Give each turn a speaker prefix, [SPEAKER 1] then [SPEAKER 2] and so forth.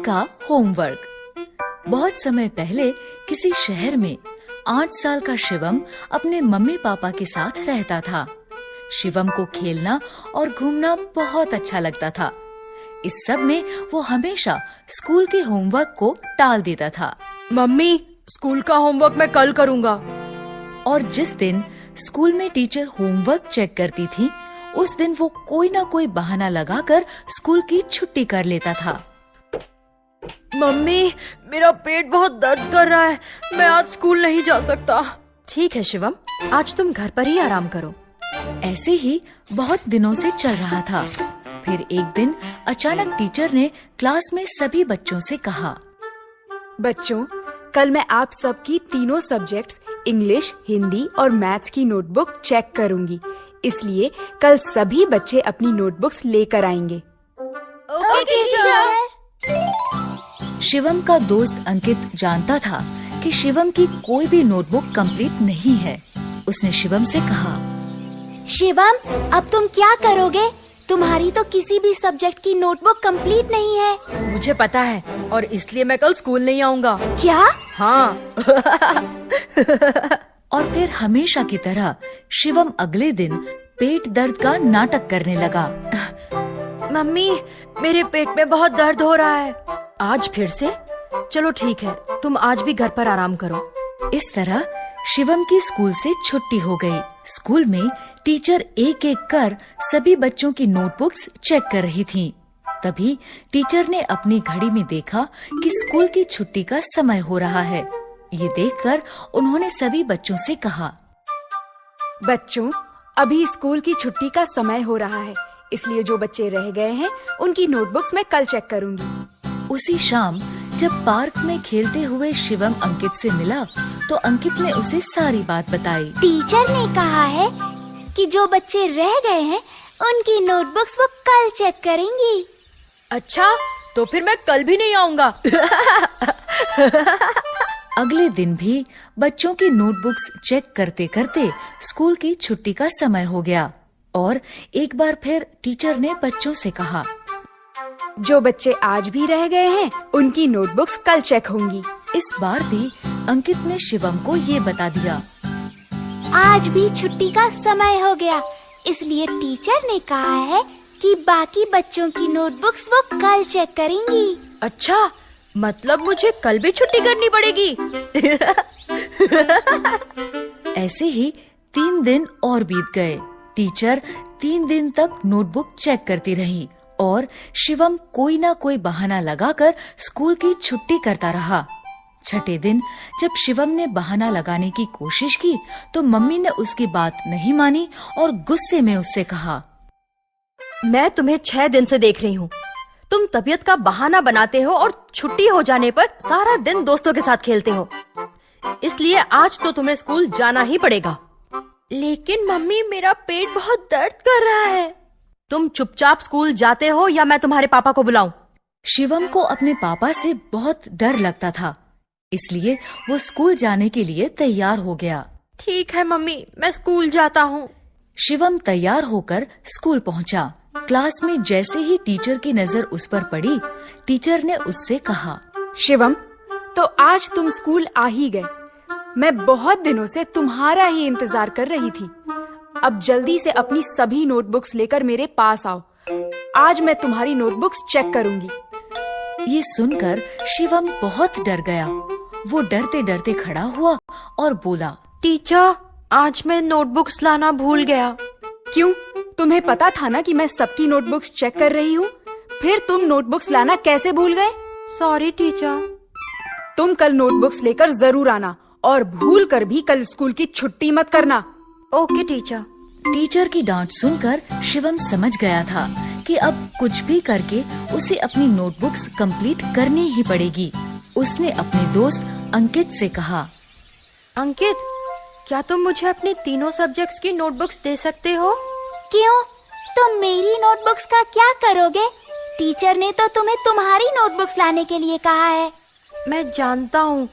[SPEAKER 1] का होमवर्क। बहुत समय पहले किसी शहर में 8 साल का शिवम अपने मम्मी पापा के साथ रहता था। शिवम को खेलना और घूमना बहुत अच्छा लगता था। इस सब में वो हमेशा स्कूल के होमवर्क को टाल देता था।
[SPEAKER 2] मम्मी, स्कूल का होमवर्क मैं कल करूँगा।
[SPEAKER 1] और जिस दिन स्कूल में टीचर होमवर्क चेक करती थी, उस दिन वो कोई ना कोई बहाना लगाकर स्कूल की छुट्टी कर लेता था।
[SPEAKER 2] मम्मी, मेरा पेट बहुत दर्द कर रहा है, मैं आज स्कूल नहीं जा सकता। ठीक है शिवम, आज तुम घर पर ही आराम करो।
[SPEAKER 1] ऐसे ही बहुत दिनों से चल रहा था। फिर एक दिन अचानक टीचर ने क्लास में सभी बच्चों से कहा,
[SPEAKER 3] बच्चों, कल मैं आप सबकी तीनों सब्जेक्ट्स इंग्लिश, हिंदी और मैथ्स की नोटबुक चेक करूंगी। इसलिए कल सभी बच्चे अपनी नोटबुक्स लेकर आएंगे।
[SPEAKER 2] Okay teacher.
[SPEAKER 1] शिवम का दोस्त अंकित जानता था कि शिवम की कोई भी नोटबुक कंप्लीट नहीं है। उसने शिवम से कहा,
[SPEAKER 4] शिवम, अब तुम क्या करोगे? तुम्हारी तो किसी भी सब्जेक्ट की नोटबुक कंप्लीट नहीं है।
[SPEAKER 2] मुझे पता है और इसलिए मैं कल स्कूल नहीं आऊँगा।
[SPEAKER 4] क्या?
[SPEAKER 2] हाँ।
[SPEAKER 1] और फिर हमेशा की तरह शिवम अगले दिन पेट दर्द का नाटक करने लगा।
[SPEAKER 2] मम्मी, मेरे पेट में बहुत दर्द हो रहा है। आज फिर से? चलो ठीक है, तुम आज भी घर पर आराम करो।
[SPEAKER 1] इस तरह शिवम की स्कूल से छुट्टी हो गई। स्कूल में टीचर एक एक कर सभी बच्चों की नोटबुक्स चेक कर रही थी। तभी टीचर ने अपनी घड़ी में देखा कि स्कूल की छुट्टी का समय हो रहा है। ये देखकर उन्होंने सभी बच्चों से कहा,
[SPEAKER 3] बच्चों, अभी स्कूल की छुट्टी का समय हो रहा है, इसलिए जो बच्चे रह गए हैं उनकी नोटबुक्स मैं कल चेक करूंगी।
[SPEAKER 1] उसी शाम जब पार्क में खेलते हुए शिवम अंकित से मिला तो अंकित ने उसे सारी बात बताई।
[SPEAKER 4] टीचर ने कहा है कि जो बच्चे रह गए हैं उनकी नोटबुक्स वो कल चेक करेंगी।
[SPEAKER 2] अच्छा, तो फिर मैं कल भी नहीं आऊँगा।
[SPEAKER 1] अगले दिन भी बच्चों की नोटबुक्स चेक करते करते स्कूल की छुट्टी का समय हो गया और एक बार फिर टीचर ने बच्चों से कहा,
[SPEAKER 3] जो बच्चे आज भी रह गए हैं उनकी नोटबुक्स कल चेक होंगी।
[SPEAKER 1] इस बार भी अंकित ने शिवम को ये बता दिया,
[SPEAKER 4] आज भी छुट्टी का समय हो गया, इसलिए टीचर ने कहा है कि बाकी बच्चों की नोटबुक्स वो कल चेक करेंगी।
[SPEAKER 2] अच्छा, मतलब मुझे कल भी छुट्टी करनी पड़ेगी।
[SPEAKER 1] ऐसे ही 3 दिन और बीत गए। टीचर 3 दिन तक नोटबुक चेक करती रही और शिवम कोई ना कोई बहाना लगाकर स्कूल की छुट्टी करता रहा। छठे दिन जब शिवम ने बहाना लगाने की कोशिश की तो मम्मी ने उसकी बात नहीं मानी और गुस्से में उससे कहा,
[SPEAKER 2] मैं तुम्हें 6 दिन से देख रही हूँ। तुम तबीयत का बहाना बनाते हो और छुट्टी हो जाने पर सारा दिन दोस्तों के साथ खेलते हो। इसलिए आज तो तुम्हें स्कूल जाना ही पड़ेगा। लेकिन मम्मी, मेरा पेट बहुत दर्द कर रहा है। तुम चुपचाप स्कूल जाते हो या मैं तुम्हारे पापा को बुलाऊं?
[SPEAKER 1] शिवम को अपने पापा से बहुत डर लगता था, इसलिए वो स्कूल जाने के लिए तैयार हो गया।
[SPEAKER 2] ठीक है मम्मी, मैं स्कूल जाता हूँ।
[SPEAKER 1] शिवम तैयार होकर स्कूल पहुँचा। क्लास में जैसे ही टीचर की नजर उस पर पड़ी, टीचर ने उससे कहा,
[SPEAKER 3] शिवम, तो आज तुम स्कूल आ ही गए। मैं बहुत दिनों से तुम्हारा ही इंतजार कर रही थी। अब जल्दी से अपनी सभी नोटबुक्स लेकर मेरे पास आओ। आज मैं तुम्हारी नोटबुक्स चेक करूंगी।
[SPEAKER 1] ये सुनकर शिवम बहुत डर गया। वो डरते डरते खड़ा हुआ और बोला,
[SPEAKER 2] टीचर, आज मैं नोटबुक्स लाना भूल गया।
[SPEAKER 3] क्यों? तुम्हें पता था ना कि मैं सबकी नोटबुक्स चेक कर रही हूँ। फिर तुम नोटबुक्स लाना कैसे भूल गए?
[SPEAKER 2] Sorry teacher.
[SPEAKER 3] तुम कल नोटबुक्स लेकर जरूर आना और भूल कर भी कल स्कूल की छुट्टी मत करना।
[SPEAKER 2] Okay teacher.
[SPEAKER 1] टीचर की डांट सुनकर शिवम समझ गया था कि अब कुछ भी करके उसे अपनी नोटबुक्स कंप्लीट करनी ही पड़ेगी। उसने अपने दोस्त अंकित से कहा,
[SPEAKER 2] अंकित, क्या तुम मुझे अपने तीनों सब्जेक्ट्स की नोटबुक्स दे सकते हो?
[SPEAKER 4] क्यों? तुम मेरी नोटबुक्स का क्या करोगे? टीचर ने तो तुम्हें तुम्हारी नोटबुक्स लाने के लिए कहा है।
[SPEAKER 2] मैं जानता हूँ,